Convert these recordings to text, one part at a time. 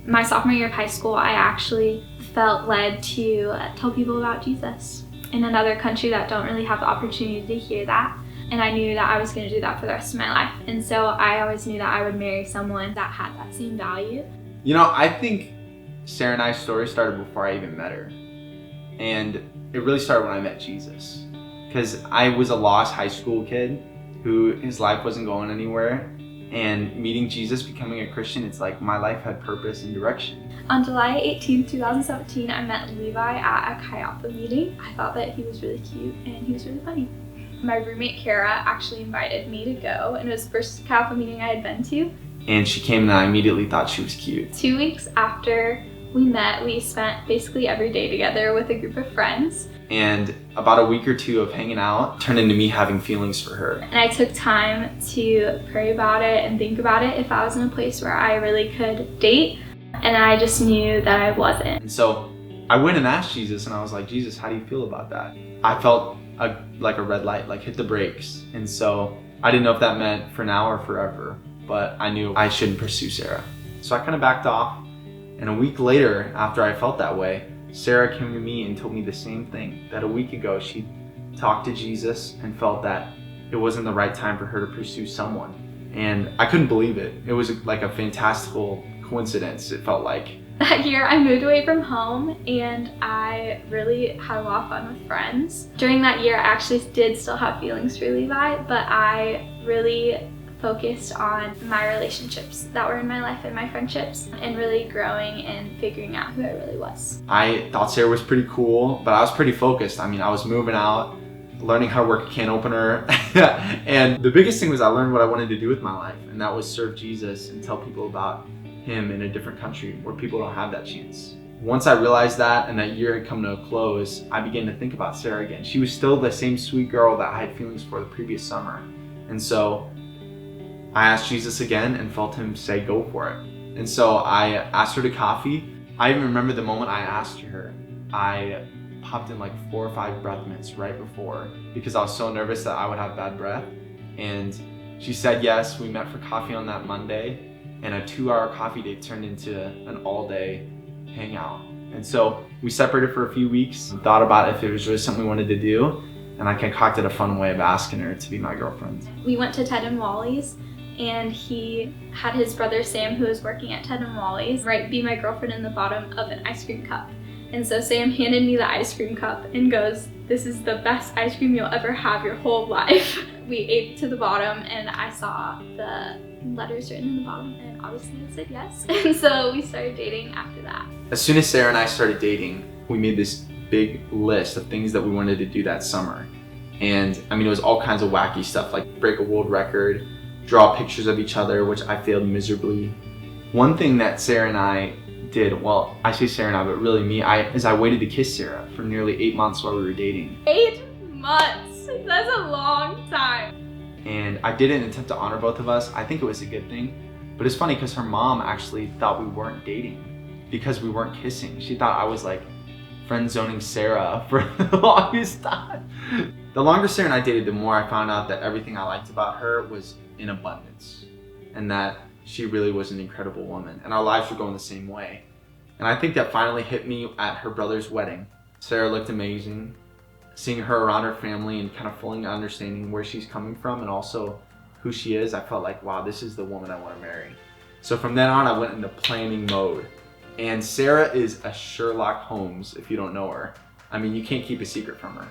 My sophomore year of high school, I actually felt led to tell people about Jesus in another country that don't really have the opportunity to hear that. And I knew that I was going to do that for the rest of my life. And so I always knew that I would marry someone that had that same value. You know, I think Sarah and I's story started before I even met her. And it really started when I met Jesus. Because I was a lost high school kid who his life wasn't going anywhere. And meeting Jesus, becoming a Christian, it's like my life had purpose and direction. On July 18th, 2017, I met Levi at a Chi Alpha meeting. I thought that he was really cute and he was really funny. My roommate Kara actually invited me to go, and it was the first Chi Alpha meeting I had been to. And she came and I immediately thought she was cute. 2 weeks after we met, we spent basically every day together with a group of friends. And about a week or two of hanging out turned into me having feelings for her. And I took time to pray about it and think about it if I was in a place where I really could date. And I just knew that I wasn't. And so I went and asked Jesus, and I was like, Jesus, how do you feel about that? I felt like a red light, like hit the brakes. And so I didn't know if that meant for now or forever, but I knew I shouldn't pursue Sarah. So I kind of backed off. And a week later, after I felt that way, Sarah came to me and told me the same thing, that a week ago she talked to Jesus and felt that it wasn't the right time for her to pursue someone. And I couldn't believe it. It was like a fantastical coincidence, it felt like. That year I moved away from home and I really had a lot of fun with friends. During that year I actually did still have feelings for Levi, but I really focused on my relationships that were in my life and my friendships and really growing and figuring out who I really was. I thought Sarah was pretty cool, but I was pretty focused. I mean, I was moving out, learning how to work a can opener. And the biggest thing was I learned what I wanted to do with my life, and that was serve Jesus and tell people about him in a different country where people don't have that chance. Once I realized that and that year had come to a close, I began to think about Sarah again. She was still the same sweet girl that I had feelings for the previous summer. And so I asked Jesus again and felt him say, go for it. And so I asked her to coffee. I even remember the moment I asked her, I popped in like 4 or 5 breath mints right before because I was so nervous that I would have bad breath. And she said yes. We met for coffee on that Monday, and a 2-hour coffee date turned into an all-day hangout. And so we separated for a few weeks and thought about if it was really something we wanted to do. And I concocted a fun way of asking her to be my girlfriend. We went to Ted and Wally's, and he had his brother Sam, who was working at Ted and Wally's, be my girlfriend in the bottom of an ice cream cup. And so Sam handed me the ice cream cup and goes, this is the best ice cream you'll ever have your whole life. We ate to the bottom and I saw the letters written in the bottom and obviously I said yes. And so we started dating after that. As soon as Sarah and I started dating, we made this big list of things that we wanted to do that summer. And I mean, it was all kinds of wacky stuff, like break a world record, draw pictures of each other, which I failed miserably. One thing that Sarah and I did, well, I say Sarah and I, but really me, is I waited to kiss Sarah for nearly 8 months while we were dating. 8 months? That's a long time. And I did it in an attempt to honor both of us. I think it was a good thing. But it's funny because her mom actually thought we weren't dating because we weren't kissing. She thought I was like friend zoning Sarah for the longest time. The longer Sarah and I dated, the more I found out that everything I liked about her was in abundance and that she really was an incredible woman and our lives were going the same way. And I think that finally hit me at her brother's wedding. Sarah looked amazing. Seeing her around her family and kind of fully understanding where she's coming from and also who she is, I felt like, wow, this is the woman I want to marry. So from then on, I went into planning mode. And Sarah is a Sherlock Holmes if you don't know her. I mean, you can't keep a secret from her.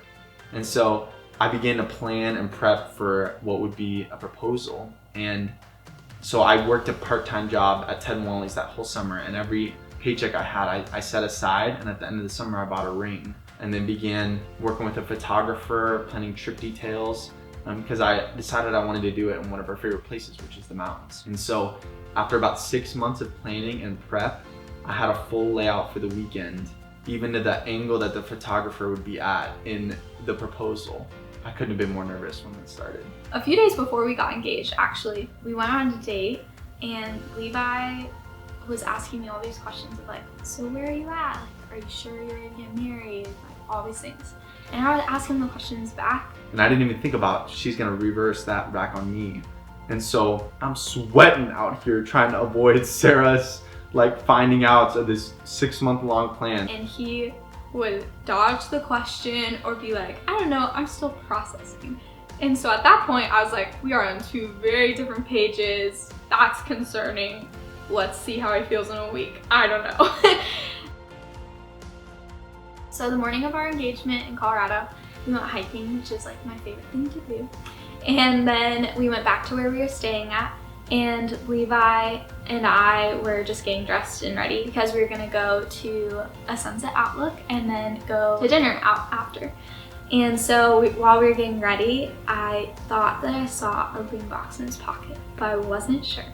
And so I began to plan and prep for what would be a proposal. And so I worked a part-time job at Ted and Wally's that whole summer, and every paycheck I had, I set aside, and at the end of the summer I bought a ring. And then began working with a photographer, planning trip details, because I decided I wanted to do it in one of our favorite places, which is the mountains. And so after about 6 months of planning and prep, I had a full layout for the weekend, even to the angle that the photographer would be at in the proposal. I couldn't have been more nervous when it started. A few days before we got engaged, actually, we went on a date and Levi was asking me all these questions of like, so where are you at? Like, are you sure you're gonna get married? Like, all these things. And I would ask him the questions back. And I didn't even think about she's gonna reverse that back on me. And so I'm sweating out here trying to avoid Sarah's like finding out of this 6-month-long plan. And he would dodge the question or be like, I don't know, I'm still processing. And so at that point, I was like, we are on 2 very different pages. That's concerning. Let's see how he feels in a week. I don't know. So the morning of our engagement in Colorado, we went hiking, which is like my favorite thing to do. And then we went back to where we were staying at, and Levi and I were just getting dressed and ready because we were gonna go to a sunset outlook and then go to dinner out after. And so while we were getting ready, I thought that I saw a ring box in his pocket, but I wasn't sure.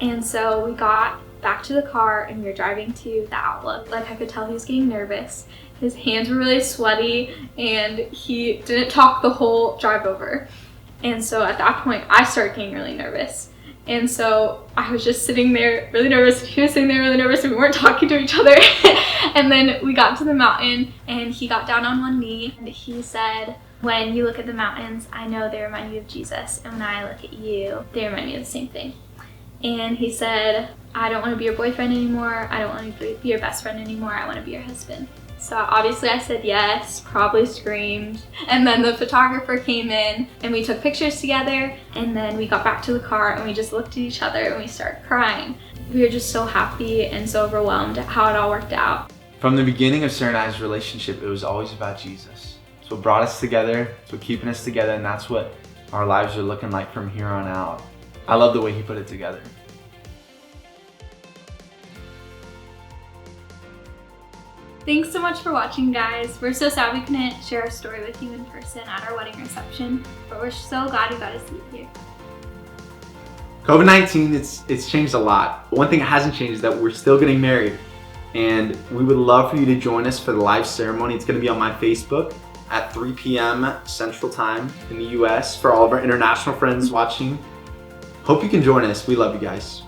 And so we got back to the car and we were driving to the outlook. Like, I could tell he was getting nervous. His hands were really sweaty and he didn't talk the whole drive over. And so at that point, I started getting really nervous. And so I was just sitting there really nervous. He was sitting there really nervous and we weren't talking to each other. And then we got to the mountain and he got down on one knee and he said, when you look at the mountains, I know they remind you of Jesus. And when I look at you, they remind me of the same thing. And he said, I don't want to be your boyfriend anymore. I don't want to be your best friend anymore. I want to be your husband. So obviously I said yes, probably screamed. And then the photographer came in and we took pictures together, and then we got back to the car and we just looked at each other and we started crying. We were just so happy and so overwhelmed at how it all worked out. From the beginning of Sarah and I's relationship, it was always about Jesus. It's what brought us together, it's what keeping us together, and that's what our lives are looking like from here on out. I love the way he put it together. Thanks so much for watching, guys. We're so sad we couldn't share our story with you in person at our wedding reception, but we're so glad you got to see it here. COVID-19, it's changed a lot. One thing that hasn't changed is that we're still getting married, and we would love for you to join us for the live ceremony. It's going to be on my Facebook at 3 p.m. Central Time in the US for all of our international friends watching. Hope you can join us. We love you guys.